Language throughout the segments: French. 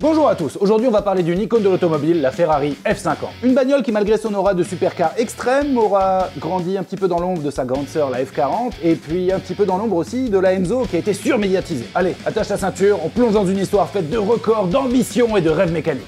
Bonjour à tous, aujourd'hui on va parler d'une icône de l'automobile, la Ferrari F50. Une bagnole qui malgré son aura de supercar extrême aura grandi un petit peu dans l'ombre de sa grande sœur la F40 et puis un petit peu dans l'ombre aussi de la Enzo qui a été surmédiatisée. Allez, attache ta ceinture, on plonge dans une histoire faite de records, d'ambition et de rêves mécaniques.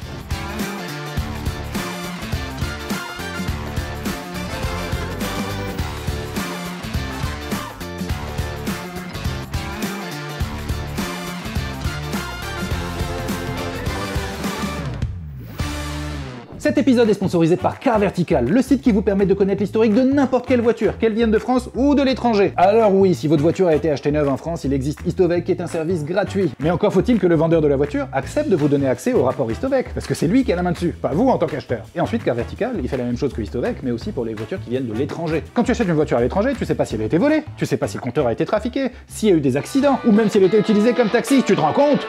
Cet épisode est sponsorisé par Car Vertical, le site qui vous permet de connaître l'historique de n'importe quelle voiture, qu'elle vienne de France ou de l'étranger. Alors oui, si votre voiture a été achetée neuve en France, il existe Histovec qui est un service gratuit. Mais encore faut-il que le vendeur de la voiture accepte de vous donner accès au rapport Histovec, parce que c'est lui qui a la main dessus, pas vous en tant qu'acheteur. Et ensuite, Car Vertical, il fait la même chose que Histovec, mais aussi pour les voitures qui viennent de l'étranger. Quand tu achètes une voiture à l'étranger, tu sais pas si elle a été volée, tu sais pas si le compteur a été trafiqué, s'il y a eu des accidents, ou même si elle était utilisée comme taxi, tu te rends compte?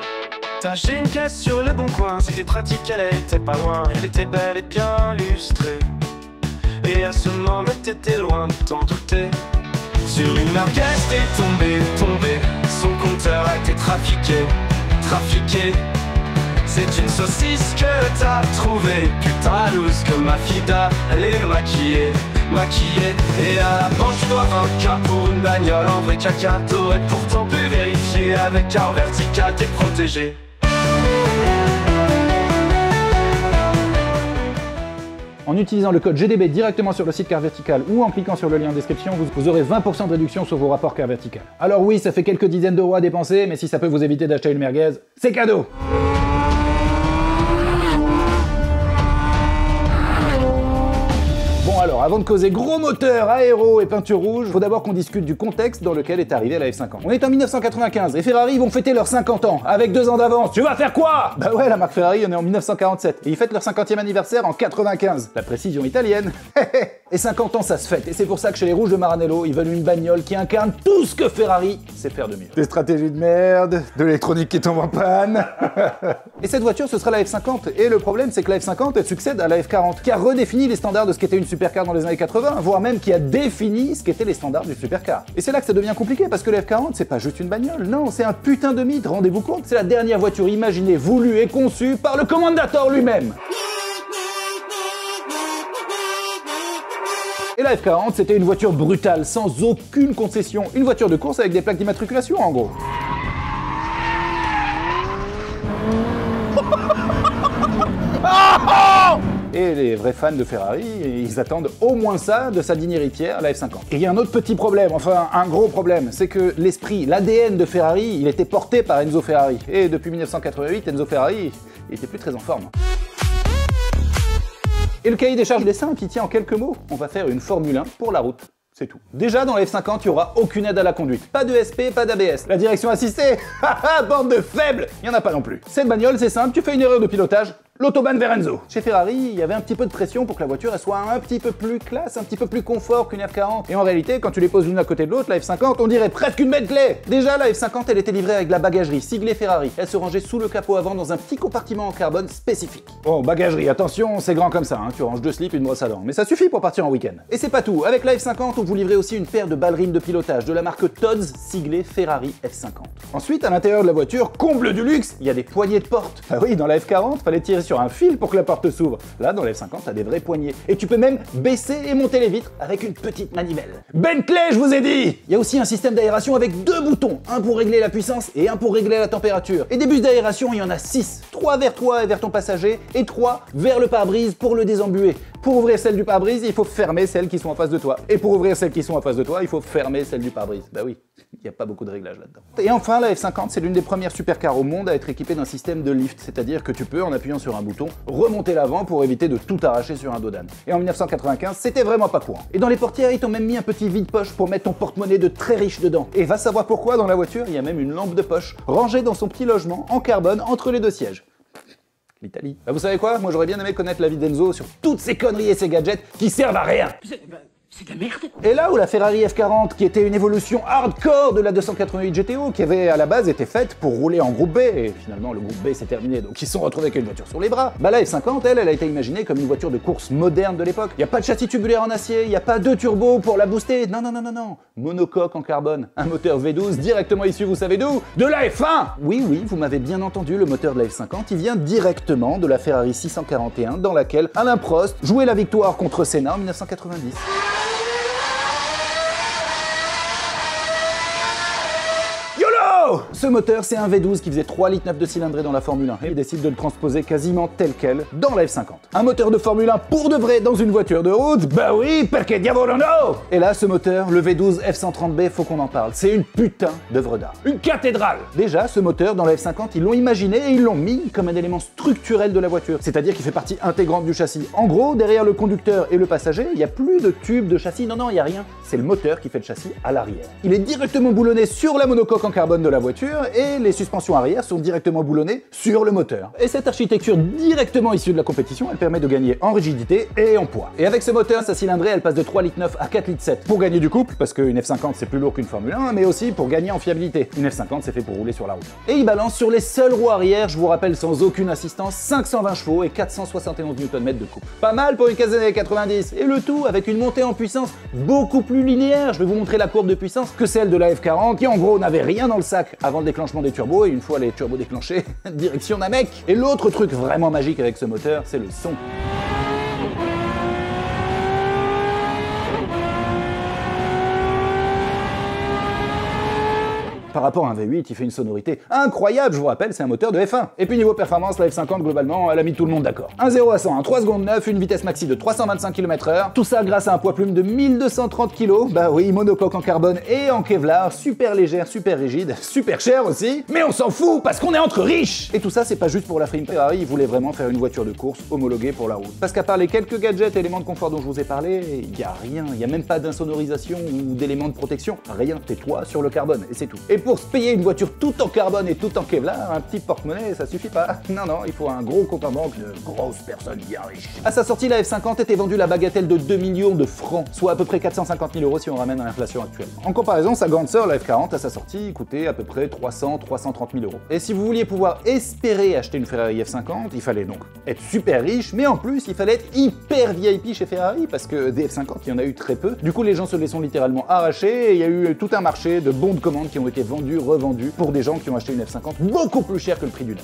T'as acheté une caisse sur le bon coin, c'était pratique, elle était pas loin, elle était belle et bien lustrée. Et à ce moment t'étais loin de t'en douter. Sur une merguez t'es tombé, son compteur a été trafiqué. C'est une saucisse que t'as trouvée, putain loose comme ma fida, elle est maquillée. Et à la banque tu dois un cas pour une bagnole en vrai caca. T'aurais pourtant pu vérifier avec Car Vertical, t'es protégé. En utilisant le code GDB directement sur le site Car Vertical ou en cliquant sur le lien en description, vous aurez 20% de réduction sur vos rapports Car Vertical. Alors oui, ça fait quelques dizaines d'euros à dépenser, mais si ça peut vous éviter d'acheter une merguez, c'est cadeau! Bon alors, avant de causer gros moteur, aéro et peinture rouge, faut d'abord qu'on discute du contexte dans lequel est arrivée la F50. On est en 1995 et Ferrari vont fêter leurs 50 ans, avec 2 ans d'avance. Tu vas faire quoi? Bah ouais, la marque Ferrari, on est en 1947, et ils fêtent leur 50e anniversaire en 95. La précision italienne. Et 50 ans, ça se fête, et c'est pour ça que chez les Rouges de Maranello, ils veulent une bagnole qui incarne tout ce que Ferrari sait faire de mieux. Des stratégies de merde, de l'électronique qui tombe en panne. Et cette voiture, ce sera la F50, et le problème, c'est que la F50, elle succède à la F40, qui a redéfini les standards de ce qu'était une supercar dans les années 80, voire même qui a défini ce qu'étaient les standards du supercar. Et c'est là que ça devient compliqué, parce que la F40, c'est pas juste une bagnole, non, c'est un putain de mythe, rendez-vous compte, c'est la dernière voiture imaginée, voulue et conçue par le Commendator lui-même. Et la F40, c'était une voiture brutale, sans aucune concession, une voiture de course avec des plaques d'immatriculation en gros. Et les vrais fans de Ferrari, ils attendent au moins ça de sa digne héritière, la F50. Et il y a un autre petit problème, enfin un gros problème, c'est que l'esprit, l'ADN de Ferrari, il était porté par Enzo Ferrari. Et depuis 1988, Enzo Ferrari, il était plus très en forme. Et le cahier des charges des simple, il tient en quelques mots. On va faire une Formule 1 pour la route. C'est tout. Déjà, dans la F50, il n'y aura aucune aide à la conduite. Pas de SP, pas d'ABS. La direction assistée? Haha, bande de faibles! Il n'y en a pas non plus. Cette bagnole, c'est simple, tu fais une erreur de pilotage, l'autobahn vers Enzo. Chez Ferrari, il y avait un petit peu de pression pour que la voiture elle soit un petit peu plus classe, un petit peu plus confort qu'une F40. Et en réalité, quand tu les poses l'une à côté de l'autre, la F50, on dirait presque une Bentley. Déjà, la F50, elle était livrée avec de la bagagerie siglée Ferrari. Elle se rangeait sous le capot avant dans un petit compartiment en carbone spécifique. Bon, bagagerie, attention, c'est grand comme ça, hein. Tu ranges 2 slips et une brosse à dents. Mais ça suffit pour partir en week-end. Et c'est pas tout. Avec la F50, on vous livrait aussi une paire de ballerines de pilotage de la marque Tod's siglée Ferrari F50. Ensuite, à l'intérieur de la voiture, comble du luxe, il y a des poignées de porte. Ah oui, dans la F40, fallait tirer sur un fil pour que la porte s'ouvre. Là, dans la F50, t'as des vrais poignées. Et tu peux même baisser et monter les vitres avec une petite manivelle. Bentley, je vous ai dit! Il y a aussi un système d'aération avec 2 boutons, un pour régler la puissance et un pour régler la température. Et des bus d'aération, il y en a 6. 3 vers toi et vers ton passager, et 3 vers le pare-brise pour le désembuer. Pour ouvrir celle du pare-brise, il faut fermer celles qui sont en face de toi. Et pour ouvrir celles qui sont en face de toi, il faut fermer celle du pare-brise. Bah oui, il n'y a pas beaucoup de réglages là-dedans. Et enfin, la F50, c'est l'une des premières supercars au monde à être équipée d'un système de lift, c'est-à-dire que tu peux, en appuyant sur un bouton, remonter l'avant pour éviter de tout arracher sur un dos d'âne. Et en 1995, c'était vraiment pas courant. Et dans les portières, ils t'ont même mis un petit vide-poche pour mettre ton porte-monnaie de très riche dedans. Et va savoir pourquoi, dans la voiture, il y a même une lampe de poche, rangée dans son petit logement en carbone entre les 2 sièges. L'Italie. Bah vous savez quoi? Moi j'aurais bien aimé connaître la vie d'Enzo sur toutes ces conneries et ces gadgets qui servent à rien. C'est de la merde. Et là où la Ferrari F40, qui était une évolution hardcore de la 288 GTO, qui avait à la base été faite pour rouler en groupe B, et finalement le groupe B s'est terminé, donc ils se sont retrouvés avec une voiture sur les bras, bah la F50, elle a été imaginée comme une voiture de course moderne de l'époque. Y a pas de châssis tubulaire en acier, y a pas de turbo pour la booster, non. Monocoque en carbone, un moteur V12 directement issu, vous savez d'où? De la F1. Oui, vous m'avez bien entendu, le moteur de la F50, il vient directement de la Ferrari 641, dans laquelle Alain Prost jouait la victoire contre Senna en 1990. Ce moteur, c'est un V12 qui faisait 3,9 litres de cylindrée dans la Formule 1 et il décide de le transposer quasiment tel quel dans la F50. Un moteur de Formule 1 pour de vrai dans une voiture de route? Bah oui, perché diavolo no! Et là, ce moteur, le V12 F130B, faut qu'on en parle. C'est une putain d'œuvre d'art. Une cathédrale! Déjà, ce moteur, dans la F50, ils l'ont imaginé et ils l'ont mis comme un élément structurel de la voiture. C'est-à-dire qu'il fait partie intégrante du châssis. En gros, derrière le conducteur et le passager, il n'y a plus de tube de châssis. Non, il n'y a rien. C'est le moteur qui fait le châssis à l'arrière. Il est directement boulonné sur la monocoque en carbone de la voiture et les suspensions arrière sont directement boulonnées sur le moteur. Et cette architecture directement issue de la compétition, elle permet de gagner en rigidité et en poids. Et avec ce moteur, sa cylindrée, elle passe de 3,9 litres à 4,7 litres pour gagner du couple, parce qu'une F50 c'est plus lourd qu'une Formule 1, mais aussi pour gagner en fiabilité. Une F50 c'est fait pour rouler sur la route. Et il balance sur les seules roues arrière, je vous rappelle sans aucune assistance, 520 chevaux et 471 Nm de couple. Pas mal pour une caisse des années 90, et le tout avec une montée en puissance beaucoup plus linéaire. Je vais vous montrer la courbe de puissance que celle de la F40 qui en gros n'avait rien dans le sac avant le déclenchement des turbos, et une fois les turbos déclenchés, direction Namek. Et l'autre truc vraiment magique avec ce moteur, c'est le son. Par rapport à un V8, il fait une sonorité incroyable, je vous rappelle, c'est un moteur de F1. Et puis niveau performance, la F50, globalement, elle a mis tout le monde d'accord. 1 0 à 100 en 3 secondes 9, une vitesse maxi de 325 km/h, tout ça grâce à un poids plume de 1230 kg, bah oui, monocoque en carbone et en Kevlar, super légère, super rigide, super cher aussi, mais on s'en fout parce qu'on est entre riches. Et tout ça, c'est pas juste pour la frime. Ferrari, ils voulaient vraiment faire une voiture de course homologuée pour la route. Parce qu'à part les quelques gadgets, éléments de confort dont je vous ai parlé, il y a rien, il y a même pas d'insonorisation ou d'éléments de protection, rien, tais-toi sur le carbone, et c'est tout. Et pour se payer une voiture tout en carbone et tout en Kevlar, un petit porte-monnaie, ça suffit pas. Non, il faut un gros compte en banque de grosses personnes bien riches. À sa sortie, la F50 était vendue la bagatelle de 2 millions de francs, soit à peu près 450 000 € si on ramène à l'inflation actuelle. En comparaison, sa grande sœur, la F40, à sa sortie, coûtait à peu près 330 000 €. Et si vous vouliez pouvoir espérer acheter une Ferrari F50, il fallait donc être super riche, mais en plus, il fallait être hyper VIP chez Ferrari, parce que des F50, il y en a eu très peu. Du coup, les gens se les sont littéralement arrachés, et il y a eu tout un marché de bons de commande qui ont été vendus, revendus, pour des gens qui ont acheté une F50 beaucoup plus cher que le prix du neuf.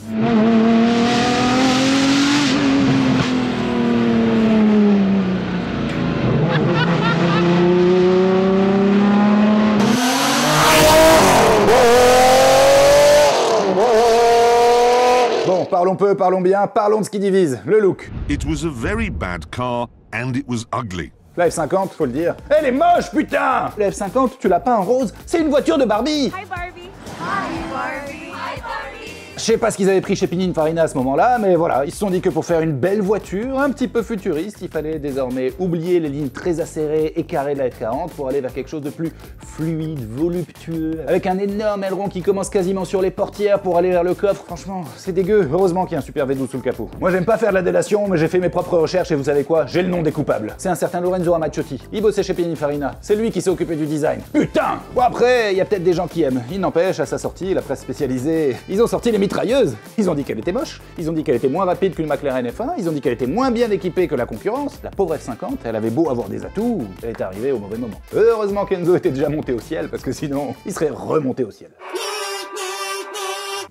Bon, parlons peu, parlons bien, parlons de ce qui divise, le look. It was a very bad car and it was ugly. La F50, faut le dire, elle est moche, putain! La F50, tu l'as pas en rose, c'est une voiture de Barbie! Hi Barbie! Hi Barbie! Hi Barbie! Je sais pas ce qu'ils avaient pris chez Pininfarina à ce moment-là, mais voilà, ils se sont dit que pour faire une belle voiture, un petit peu futuriste, il fallait désormais oublier les lignes très acérées et carrées de la F40 pour aller vers quelque chose de plus fluide, voluptueux, avec un énorme aileron qui commence quasiment sur les portières pour aller vers le coffre. Franchement, c'est dégueu. Heureusement qu'il y a un super V12 sous le capot. Moi, j'aime pas faire de la délation, mais j'ai fait mes propres recherches et vous savez quoi? J'ai le nom des coupables. C'est un certain Lorenzo Ramaciotti. Il bossait chez Pininfarina. C'est lui qui s'est occupé du design. Putain! Bon après, il y a peut-être des gens qui aiment. Il n'empêche, à sa sortie, la presse spécialisée, ils ont sorti les mitrailleuses. Ils ont dit qu'elle était moche, ils ont dit qu'elle était moins rapide qu'une McLaren F1, ils ont dit qu'elle était moins bien équipée que la concurrence. La pauvre F50, elle avait beau avoir des atouts, elle est arrivée au mauvais moment. Heureusement qu'Enzo était déjà monté au ciel, parce que sinon, il serait remonté au ciel.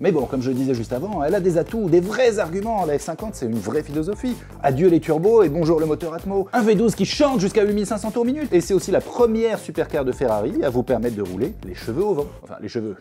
Mais bon, comme je le disais juste avant, elle a des atouts, des vrais arguments. La F50, c'est une vraie philosophie. Adieu les turbos et bonjour le moteur Atmo. Un V12 qui chante jusqu'à 8500 tours minute. Et c'est aussi la première supercar de Ferrari à vous permettre de rouler les cheveux au vent. Enfin, les cheveux.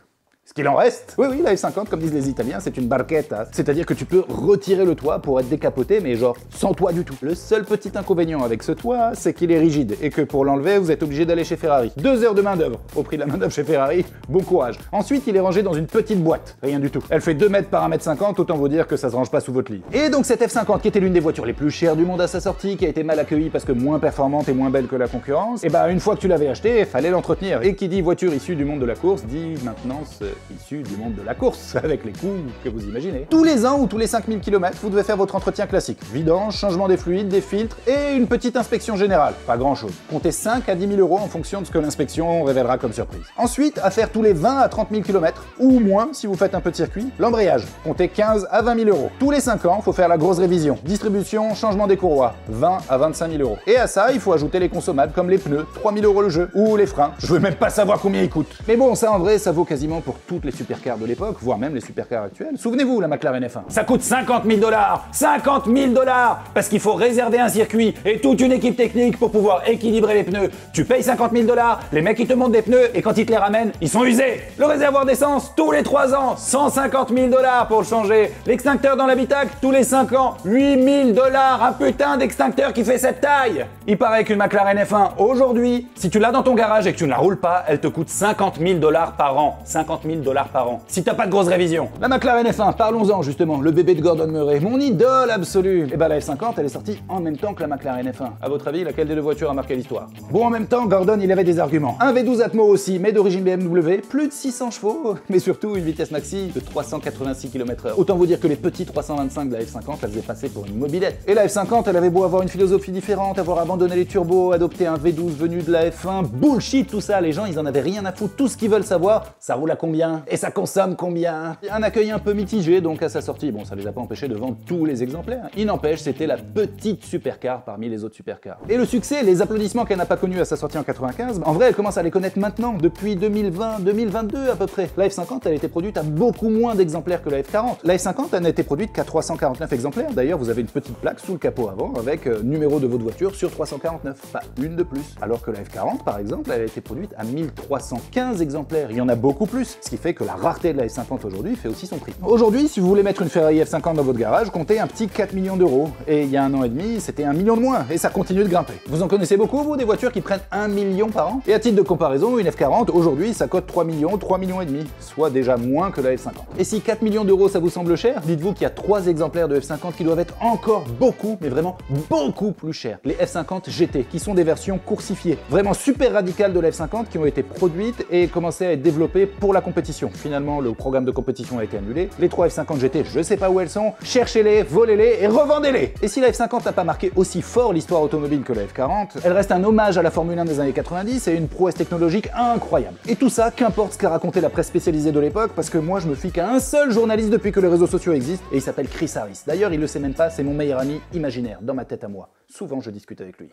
Ce qu'il en reste. Oui, la F50, comme disent les Italiens, c'est une barchetta. C'est-à-dire que tu peux retirer le toit pour être décapoté, mais genre sans toit du tout. Le seul petit inconvénient avec ce toit, c'est qu'il est rigide et que pour l'enlever, vous êtes obligé d'aller chez Ferrari. 2 heures de main d'œuvre. Au prix de la main d'œuvre chez Ferrari, bon courage. Ensuite, il est rangé dans une petite boîte. Rien du tout. Elle fait 2 mètres par 1,50 m, autant vous dire que ça se range pas sous votre lit. Et donc cette F50, qui était l'une des voitures les plus chères du monde à sa sortie, qui a été mal accueillie parce que moins performante et moins belle que la concurrence, et bah une fois que tu l'avais acheté, fallait l'entretenir. Et qui dit voiture issue du monde de la course, dit maintenance issu du monde de la course, avec les coûts que vous imaginez. Tous les ans ou tous les 5000 km, vous devez faire votre entretien classique. Vidange, changement des fluides, des filtres et une petite inspection générale. Pas grand chose. Comptez 5 à 10 000 euros en fonction de ce que l'inspection révélera comme surprise. Ensuite, à faire tous les 20 à 30 000 km, ou moins si vous faites un peu de circuit. L'embrayage, comptez 15 à 20 000 euros. Tous les 5 ans, faut faire la grosse révision. Distribution, changement des courroies, 20 à 25 000 euros. Et à ça, il faut ajouter les consommables comme les pneus, 3 000 euros le jeu, ou les freins. Je veux même pas savoir combien ils coûtent. Mais bon, ça en vrai, ça vaut quasiment pour toutes les supercars de l'époque, voire même les supercars actuels. Souvenez-vous, la McLaren F1. Ça coûte 50 000 $. 50 000 $. Parce qu'il faut réserver un circuit et toute une équipe technique pour pouvoir équilibrer les pneus. Tu payes 50 000 $, les mecs ils te montent des pneus et quand ils te les ramènent, ils sont usés. Le réservoir d'essence, tous les 3 ans, 150 000 $ pour le changer. L'extincteur dans l'habitacle, tous les 5 ans, 8 000 $. Un putain d'extincteur qui fait cette taille. Il paraît qu'une McLaren F1, aujourd'hui, si tu l'as dans ton garage et que tu ne la roules pas, elle te coûte 50 000 $ par an. 50 000 $ par an. Si t'as pas de grosse révision. La McLaren F1, parlons-en justement, le bébé de Gordon Murray, mon idole absolue. Et bah la F50, elle est sortie en même temps que la McLaren F1. À votre avis, laquelle des deux voitures a marqué l'histoire? Bon, en même temps, Gordon, il avait des arguments. Un V12 Atmo aussi, mais d'origine BMW, plus de 600 chevaux, mais surtout une vitesse maxi de 386 km/h. Autant vous dire que les petits 325 de la F50 la faisaient passer pour une mobilette. Et la F50, elle avait beau avoir une philosophie différente, avoir abandonné les turbos, adopter un V12 venu de la F1, bullshit tout ça, les gens ils en avaient rien à foutre. Tout ce qu'ils veulent savoir, ça roule à combien et ça consomme combien. Un accueil un peu mitigé donc à sa sortie. Bon, ça les a pas empêchés de vendre tous les exemplaires. Il n'empêche, c'était la petite supercar parmi les autres supercars. Et le succès, les applaudissements qu'elle n'a pas connus à sa sortie en 95, en vrai elle commence à les connaître maintenant, depuis 2020-2022 à peu près. La F50, elle a été produite à beaucoup moins d'exemplaires que la F40. La F50, elle n'a été produite qu'à 349 exemplaires. D'ailleurs, vous avez une petite plaque sous le capot avant avec numéro de votre voiture sur 349, pas une de plus. Alors que la F40, par exemple, elle a été produite à 1315 exemplaires. Il y en a beaucoup plus, ce qui fait que la rareté de la F50 aujourd'hui fait aussi son prix. Aujourd'hui, si vous voulez mettre une Ferrari F50 dans votre garage, comptez un petit 4 millions d'euros. Et il y a un an et demi, c'était 1 million de moins, et ça continue de grimper. Vous en connaissez beaucoup, vous, des voitures qui prennent 1 million par an? Et à titre de comparaison, une F40, aujourd'hui, ça cote 3 millions et demi, soit déjà moins que la F50. Et si 4 millions d'euros ça vous semble cher, dites-vous qu'il y a 3 exemplaires de F50 qui doivent être encore beaucoup, mais vraiment beaucoup plus chers. Les F50 GT, qui sont des versions coursifiées, vraiment super radicales de la F50 qui ont été produites et commencé à être développées pour la compétition. Finalement, le programme de compétition a été annulé. Les 3 F50 GT, je sais pas où elles sont, cherchez-les, volez-les et revendez-les. Et si la F50 n'a pas marqué aussi fort l'histoire automobile que la F40, elle reste un hommage à la Formule 1 des années 90 et une prouesse technologique incroyable. Et tout ça, qu'importe ce qu'a raconté la presse spécialisée de l'époque, parce que moi je me fie qu'à un seul journaliste depuis que les réseaux sociaux existent, et il s'appelle Chris Harris. D'ailleurs, il le sait même pas, c'est mon meilleur ami imaginaire, dans ma tête à moi. Souvent je discute avec lui.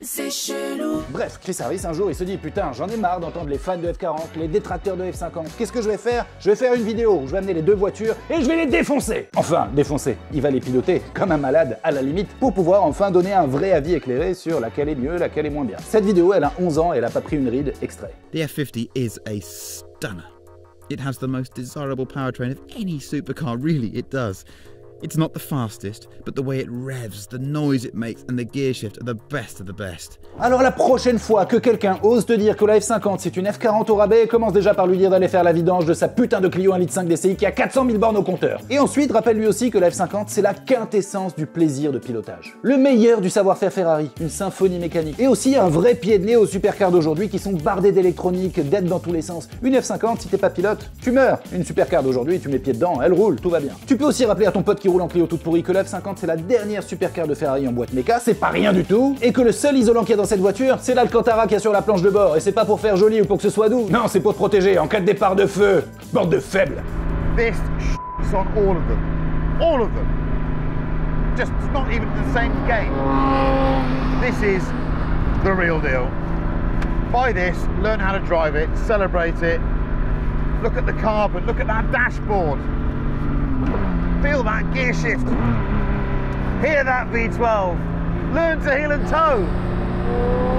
C'est chelou. Bref, Chris Harris un jour il se dit putain j'en ai marre d'entendre les fans de F40, les détracteurs de F50, qu'est-ce que je vais faire? Je vais faire une vidéo où je vais amener les deux voitures et je vais les défoncer. Enfin, défoncer, il va les piloter comme un malade à la limite pour pouvoir enfin donner un vrai avis éclairé sur laquelle est mieux, laquelle est moins bien. Cette vidéo elle a 11 ans et elle a pas pris une ride extrait. The F50 is a stunner. It has the most desirable powertrain of any supercar, really, it does. It's not the fastest, but the way it revs, the noise it makes and the gear shift are the best of the best. Alors la prochaine fois que quelqu'un ose te dire que la F50 c'est une F40 au rabais, commence déjà par lui dire d'aller faire la vidange de sa putain de Clio 1,5 litre DCI qui a 400 000 bornes au compteur. Et ensuite rappelle lui aussi que la F50 c'est la quintessence du plaisir de pilotage. Le meilleur du savoir-faire Ferrari, une symphonie mécanique. Et aussi un vrai pied de nez aux supercars d'aujourd'hui qui sont bardés d'électronique, d'aides dans tous les sens. Une F50 si t'es pas pilote, tu meurs. Une supercar d'aujourd'hui tu mets pied dedans, elle roule, tout va bien. Tu peux aussi rappeler à ton pote qui roule en Clio toute pourrie que la F50 c'est la dernière supercar de Ferrari en boîte méca, c'est pas rien du tout, et que le seul isolant qu'il y a dans cette voiture, c'est l'Alcantara qu'il y a sur la planche de bord, et c'est pas pour faire joli ou pour que ce soit doux, non, c'est pour te protéger en cas de départ de feu, bande de faibles. This is on all of them. All of them. Just not even the same game. This is the real deal. Buy this, learn how to drive it, celebrate it. Look at the carbon, look at that dashboard. Feel that gear shift. Hear that V12. Learn to heel and toe.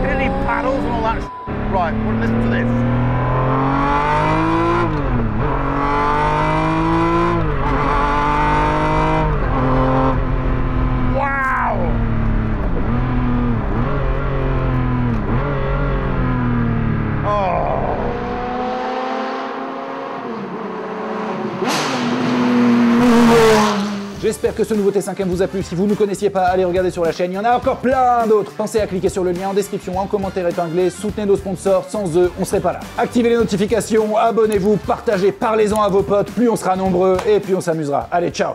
You don't need paddles and all that. Right, well, listen to this. Wow! Oh! J'espère que ce nouveau T5M vous a plu. Si vous ne connaissiez pas, allez regarder sur la chaîne, il y en a encore plein d'autres. Pensez à cliquer sur le lien en description, en commentaire épinglé, soutenez nos sponsors, sans eux, on serait pas là. Activez les notifications, abonnez-vous, partagez, parlez-en à vos potes, plus on sera nombreux et plus on s'amusera. Allez, ciao!